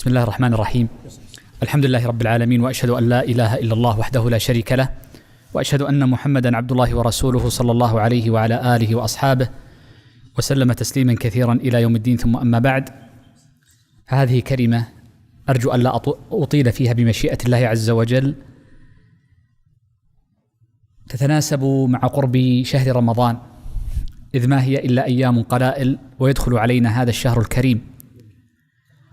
بسم الله الرحمن الرحيم. الحمد لله رب العالمين، وأشهد أن لا إله إلا الله وحده لا شريك له، وأشهد أن محمدا عبد الله ورسوله صلى الله عليه وعلى آله وأصحابه وسلم تسليما كثيرا إلى يوم الدين. ثم أما بعد، هذه كلمة أرجو أن لا أطيل فيها بمشيئة الله عز وجل، تتناسب مع قرب شهر رمضان، إذ ما هي إلا أيام قلائل ويدخل علينا هذا الشهر الكريم.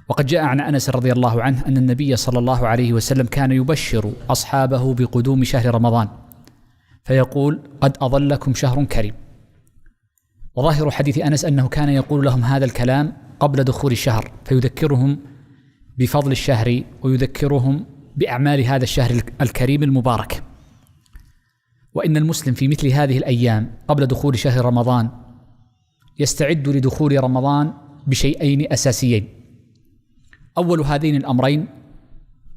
وقد جاء عن أنس رضي الله عنه أن النبي صلى الله عليه وسلم كان يبشر أصحابه بقدوم شهر رمضان فيقول: قد أظلكم شهر كريم. وظاهر حديث أنس أنه كان يقول لهم هذا الكلام قبل دخول الشهر، فيذكرهم بفضل الشهر ويذكرهم بأعمال هذا الشهر الكريم المبارك. وإن المسلم في مثل هذه الأيام قبل دخول شهر رمضان يستعد لدخول رمضان بشيئين أساسيين. أول هذين الأمرين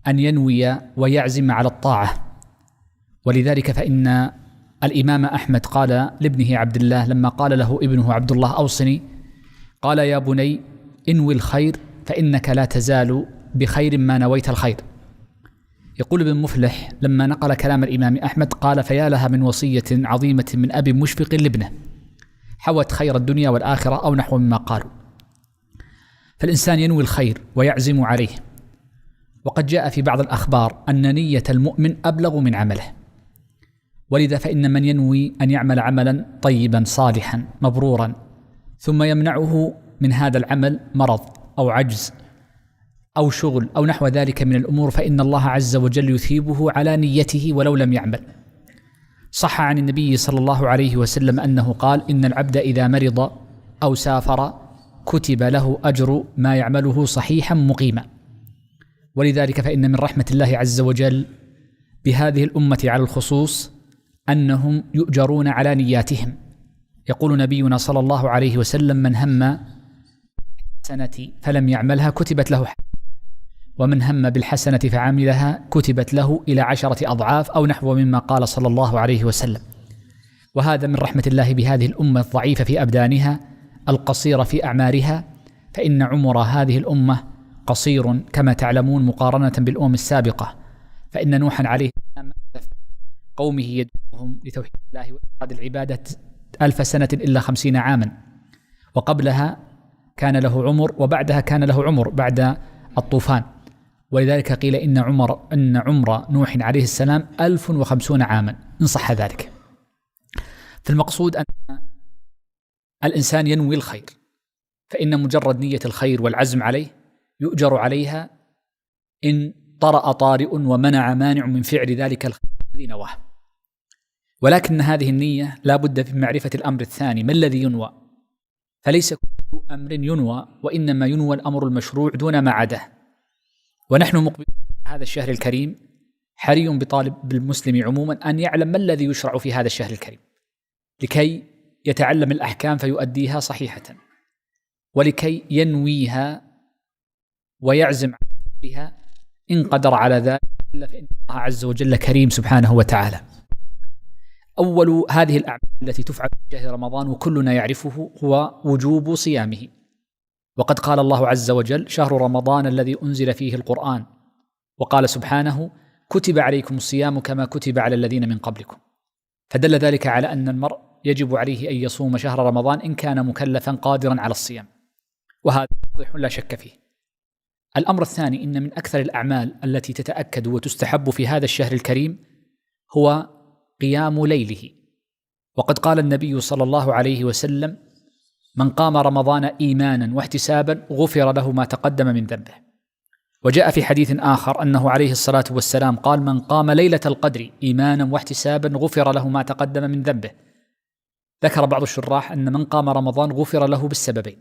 أن ينوي ويعزم على الطاعة، ولذلك فإن الإمام أحمد قال لابنه عبد الله لما قال له ابنه عبد الله: أوصني، قال: يا بني انوي الخير فإنك لا تزال بخير ما نويت الخير. يقول ابن مفلح لما نقل كلام الإمام أحمد قال: فيا لها من وصية عظيمة من أب مشفق لابنه حوت خير الدنيا والآخرة، أو نحو مما قالوا. فالإنسان ينوي الخير ويعزم عليه. وقد جاء في بعض الأخبار أن نية المؤمن أبلغ من عمله، ولذا فإن من ينوي أن يعمل عملا طيبا صالحا مبرورا ثم يمنعه من هذا العمل مرض أو عجز أو شغل أو نحو ذلك من الأمور، فإن الله عز وجل يثيبه على نيته ولو لم يعمل. صح عن النبي صلى الله عليه وسلم أنه قال: إن العبد إذا مرض أو سافر كتب له أجر ما يعمله صحيحا مقيما. ولذلك فإن من رحمة الله عز وجل بهذه الأمة على الخصوص أنهم يؤجرون على نياتهم. يقول نبينا صلى الله عليه وسلم: من هم بالحسنة فلم يعملها كتبت له حسنة، ومن هم بالحسنة فعملها كتبت له إلى 10 أضعاف، أو نحو مما قال صلى الله عليه وسلم. وهذا من رحمة الله بهذه الأمة الضعيفة في أبدانها القصيرة في أعمارها، فإن عمر هذه الأمة قصير كما تعلمون مقارنة بالأمم السابقة. فإن نوحا عليه السلام قومه يدعوهم لتوحيد الله وإفراد العبادة 1000 سنة إلا 50 عاما، وقبلها كان له عمر، وبعدها كان له عمر بعد الطوفان. ولذلك قيل إن عمر نوح عليه السلام 1050 عاما إن صح ذلك. فالمقصود أن الإنسان ينوي الخير، فإن مجرد نية الخير والعزم عليه يؤجر عليها إن طرأ طارئ ومنع مانع من فعل ذلك الخير الذي نواه. ولكن هذه النية لا بد من معرفة الأمر الثاني: ما الذي ينوى؟ فليس كل أمر ينوى، وإنما ينوى الأمر المشروع دون ما عداه. ونحن مقبلون هذا الشهر الكريم، حري بطالب بالمسلم عموما أن يعلم ما الذي يشرع في هذا الشهر الكريم، لكي يتعلم الأحكام فيؤديها صحيحة، ولكي ينويها ويعزم بها إن قدر على ذلك، إلا فإن الله عز وجل كريم سبحانه وتعالى. أول هذه الأعمال التي تفعل في شهر رمضان وكلنا يعرفه هو وجوب صيامه. وقد قال الله عز وجل: شهر رمضان الذي أنزل فيه القرآن، وقال سبحانه: كتب عليكم الصيام كما كتب على الذين من قبلكم. فدل ذلك على أن المرء يجب عليه أن يصوم شهر رمضان إن كان مكلفا قادرا على الصيام، وهذا واضح لا شك فيه. الأمر الثاني: إن من أكثر الأعمال التي تتأكد وتستحب في هذا الشهر الكريم هو قيام ليله. وقد قال النبي صلى الله عليه وسلم: من قام رمضان إيمانا واحتسابا غفر له ما تقدم من ذنبه. وجاء في حديث آخر أنه عليه الصلاة والسلام قال: من قام ليلة القدر إيمانا واحتسابا غفر له ما تقدم من ذنبه. ذكر بعض الشراح أن من قام رمضان غفر له بالسببين: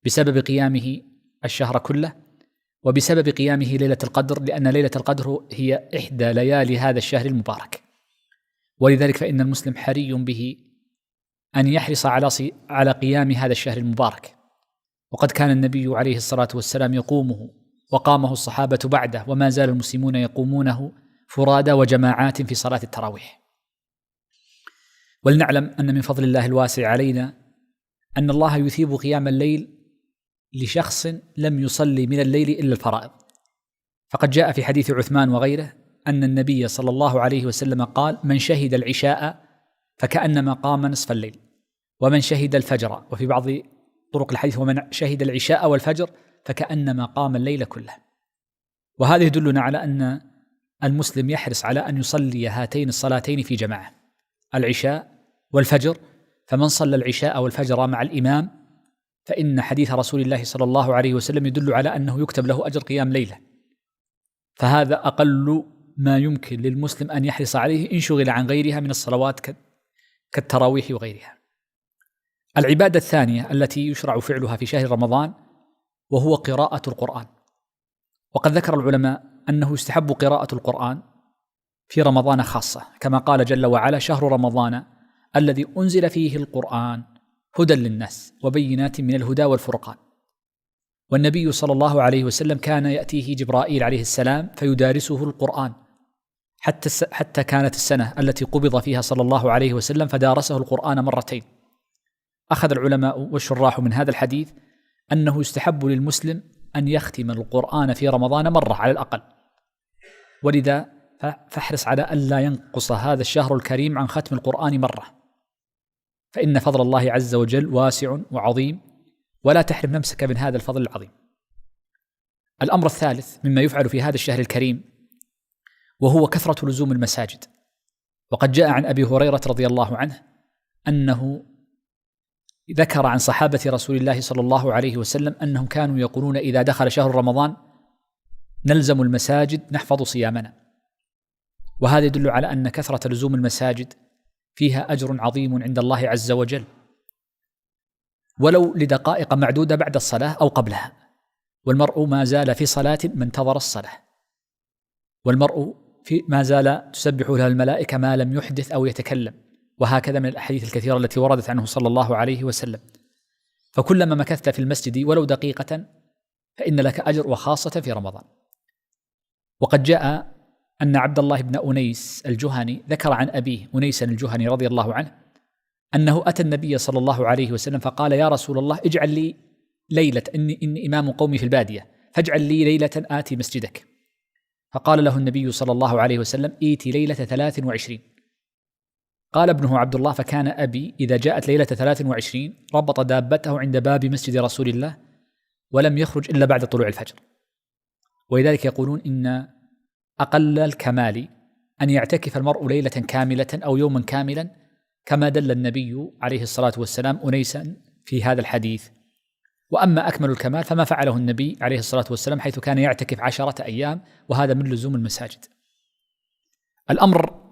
بسبب قيامه الشهر كله، وبسبب قيامه ليلة القدر، لأن ليلة القدر هي إحدى ليالي هذا الشهر المبارك. ولذلك فإن المسلم حري به أن يحرص على قيام هذا الشهر المبارك. وقد كان النبي عليه الصلاة والسلام يقومه، وقامه الصحابة بعده، وما زال المسلمون يقومونه فرادى وجماعات في صلاة التراويح. ولنعلم أن من فضل الله الواسع علينا أن الله يثيب قيام الليل لشخص لم يصلي من الليل إلا الفرائض. فقد جاء في حديث عثمان وغيره أن النبي صلى الله عليه وسلم قال: من شهد العشاء فكأنما قام نصف الليل، ومن شهد الفجر، وفي بعض طرق الحديث: ومن شهد العشاء والفجر فكأنما قام الليل كله. وهذا يدلنا على أن المسلم يحرص على أن يصلي هاتين الصلاتين في جماعة، العشاء والفجر. فمن صلى العشاء والفجر مع الإمام فإن حديث رسول الله صلى الله عليه وسلم يدل على أنه يكتب له أجر قيام ليلة. فهذا أقل ما يمكن للمسلم أن يحرص عليه إن شغل عن غيرها من الصلوات كالتراويح وغيرها. العبادة الثانية التي يشرع فعلها في شهر رمضان وهو قراءة القرآن. وقد ذكر العلماء أنه يستحب قراءة القرآن في رمضان خاصة، كما قال جل وعلا: شهر رمضان الذي أنزل فيه القرآن هدى للناس وبينات من الهدى والفرقان. والنبي صلى الله عليه وسلم كان يأتيه جبرائيل عليه السلام فيدارسه القرآن حتى كانت السنة التي قبض فيها صلى الله عليه وسلم فدارسه القرآن مرتين. أخذ العلماء والشراح من هذا الحديث أنه يستحب للمسلم أن يختم القرآن في رمضان مرة على الأقل، ولذا فاحرص على ألا ينقص هذا الشهر الكريم عن ختم القرآن مرة، فإن فضل الله عز وجل واسع وعظيم، ولا تحرم نفسك من هذا الفضل العظيم. الأمر الثالث مما يفعل في هذا الشهر الكريم وهو كثرة لزوم المساجد. وقد جاء عن أبي هريرة رضي الله عنه أنه ذكر عن صحابة رسول الله صلى الله عليه وسلم أنهم كانوا يقولون: إذا دخل شهر رمضان نلزم المساجد نحفظ صيامنا. وهذا يدل على أن كثرة لزوم المساجد فيها أجر عظيم عند الله عز وجل، ولو لدقائق معدودة بعد الصلاة أو قبلها. والمرء ما زال في صلاة ما انتظر الصلاة، والمرء ما زال تسبح له الملائكة ما لم يحدث أو يتكلم، وهكذا من الأحاديث الكثيرة التي وردت عنه صلى الله عليه وسلم. فكلما مكثت في المسجد ولو دقيقة فإن لك أجر، وخاصة في رمضان. وقد جاء أن عبد الله بن أنيس الجهني ذكر عن أبيه أنيس الجهني رضي الله عنه أنه أتى النبي صلى الله عليه وسلم فقال: يا رسول الله، اجعل لي ليلة، إني إمام قومي في البادية، فاجعل لي ليلة آتي مسجدك. فقال له النبي صلى الله عليه وسلم: إيتي ليلة 23. قال ابنه عبد الله: فكان أبي إذا جاءت ليلة 23 ربط دابته عند باب مسجد رسول الله ولم يخرج إلا بعد طلوع الفجر. ولذلك يقولون إن أقل الكمال أن يعتكف المرء ليلة كاملة أو يوما كاملا، كما دل النبي عليه الصلاة والسلام أنيسا في هذا الحديث. وأما أكمل الكمال فما فعله النبي عليه الصلاة والسلام، حيث كان يعتكف 10 أيام، وهذا من لزوم المساجد. الأمر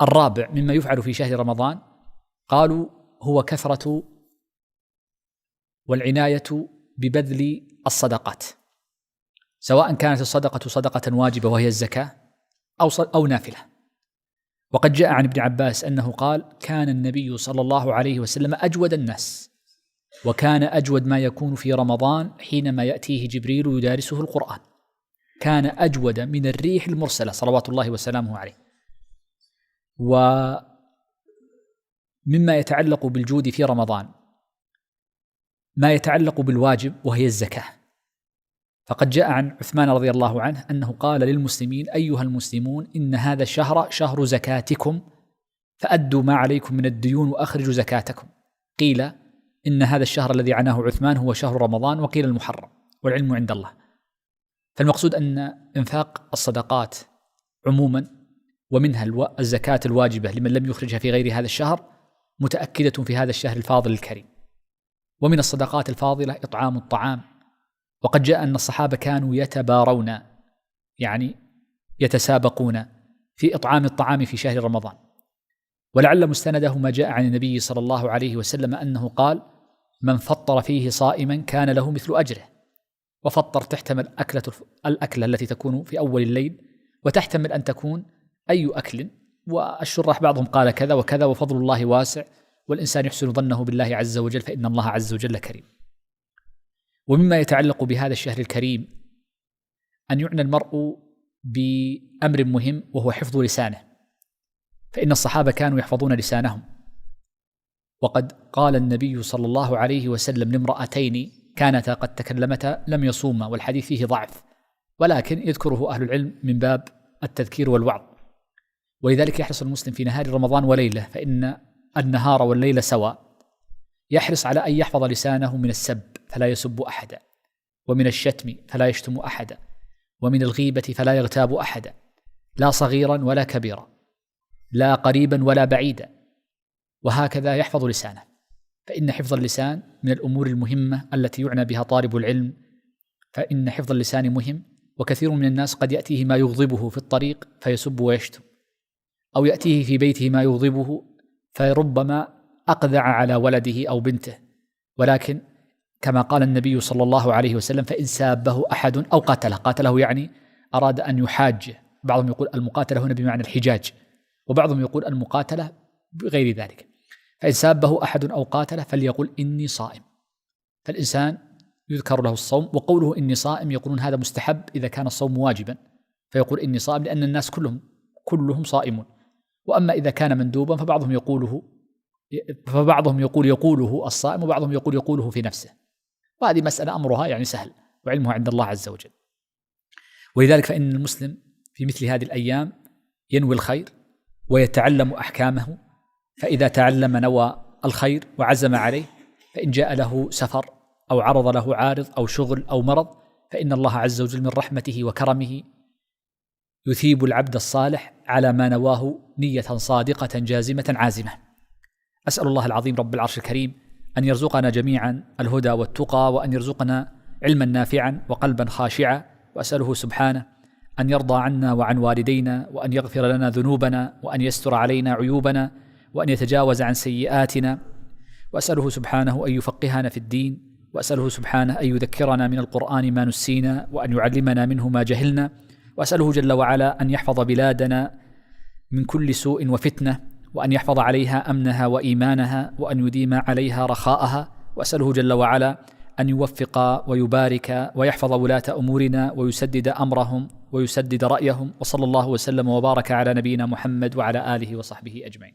الرابع مما يفعل في شهر رمضان قالوا هو كثرة والعناية ببذل الصدقات، سواء كانت الصدقة صدقة واجبة وهي الزكاة أو نافلة. وقد جاء عن ابن عباس أنه قال: كان النبي صلى الله عليه وسلم أجود الناس، وكان أجود ما يكون في رمضان حينما يأتيه جبريل يدارسه القرآن، كان أجود من الريح المرسلة صلوات الله وسلامه عليه. ومما يتعلق بالجود في رمضان ما يتعلق بالواجب وهي الزكاة. فقد جاء عن عثمان رضي الله عنه أنه قال للمسلمين: أيها المسلمون، إن هذا الشهر شهر زكاتكم، فأدوا ما عليكم من الديون وأخرجوا زكاتكم. قيل إن هذا الشهر الذي عناه عثمان هو شهر رمضان، وقيل المحرم، والعلم عند الله. فالمقصود أن إنفاق الصدقات عموما، ومنها الزكاة الواجبة لمن لم يخرجها في غير هذا الشهر، متأكدة في هذا الشهر الفاضل الكريم. ومن الصدقات الفاضلة إطعام الطعام. وقد جاء أن الصحابة كانوا يتبارون، يعني يتسابقون في إطعام الطعام في شهر رمضان. ولعل مستنده ما جاء عن النبي صلى الله عليه وسلم أنه قال: من فطر فيه صائما كان له مثل أجره. وفطر تحتمل الأكلة التي تكون في أول الليل، وتحتمل أن تكون أي أكل، والشراح بعضهم قال كذا وكذا، وفضل الله واسع، والإنسان يحسن ظنه بالله عز وجل، فإن الله عز وجل كريم. ومما يتعلق بهذا الشهر الكريم أن يعنى المرء بأمر مهم، وهو حفظ لسانه، فإن الصحابة كانوا يحفظون لسانهم. وقد قال النبي صلى الله عليه وسلم لامرأتين كانتا قد تكلمتا لم يصوما، والحديث فيه ضعف، ولكن يذكره أهل العلم من باب التذكير والوعظ. ولذلك يحرص المسلم في نهار رمضان وليلة، فإن النهار والليل سواء، يحرص على أن يحفظ لسانه من السب فلا يسب أحدا، ومن الشتم فلا يشتم أحدا، ومن الغيبة فلا يغتاب أحدا، لا صغيرا ولا كبيرا، لا قريبا ولا بعيدا، وهكذا يحفظ لسانه. فإن حفظ اللسان من الأمور المهمة التي يعنى بها طالب العلم، فإن حفظ اللسان مهم. وكثير من الناس قد يأتيه ما يغضبه في الطريق فيسب ويشتم، أو يأتيه في بيته ما يغضبه فربما أقذع على ولده أو بنته، ولكن كما قال النبي صلى الله عليه وسلم: فإن سابه أحد أو قاتله يعني أراد أن يحاجه. بعضهم يقول المقاتلة هنا بمعنى الحجاج، وبعضهم يقول المقاتلة بغير ذلك. فإن سابه أحد أو قاتله فليقل إني صائم. فالإنسان يذكر له الصوم، وقوله إني صائم يقولون هذا مستحب إذا كان الصوم واجبا، فيقول إني صائم لأن الناس كلهم صائمون. وأما إذا كان مندوبا فبعضهم يقوله الصائم، وبعضهم يقوله في نفسه، وهذه مسألة أمرها يعني سهل، وعلمها عند الله عز وجل. ولذلك فإن المسلم في مثل هذه الأيام ينوي الخير ويتعلم أحكامه، فإذا تعلم نوى الخير وعزم عليه، فإن جاء له سفر أو عرض له عارض أو شغل أو مرض، فإن الله عز وجل من رحمته وكرمه يثيب العبد الصالح على ما نواه نية صادقة جازمة عازمة. أسأل الله العظيم رب العرش الكريم أن يرزقنا جميعا الهدى والتقى، وأن يرزقنا علما نافعا وقلبا خاشعا، وأسأله سبحانه أن يرضى عنا وعن والدينا، وأن يغفر لنا ذنوبنا، وأن يستر علينا عيوبنا، وأن يتجاوز عن سيئاتنا. وأسأله سبحانه أن يفقهنا في الدين، وأسأله سبحانه أن يذكرنا من القرآن ما نسينا، وأن يعلمنا منه ما جهلنا. وأسأله جل وعلا أن يحفظ بلادنا من كل سوء وفتنة، وأن يحفظ عليها أمنها وإيمانها، وأن يديم عليها رخاءها. وأسأله جل وعلا أن يوفق ويبارك ويحفظ ولاة أمورنا، ويسدد أمرهم ويسدد رأيهم. وصلى الله وسلم وبارك على نبينا محمد وعلى آله وصحبه أجمعين.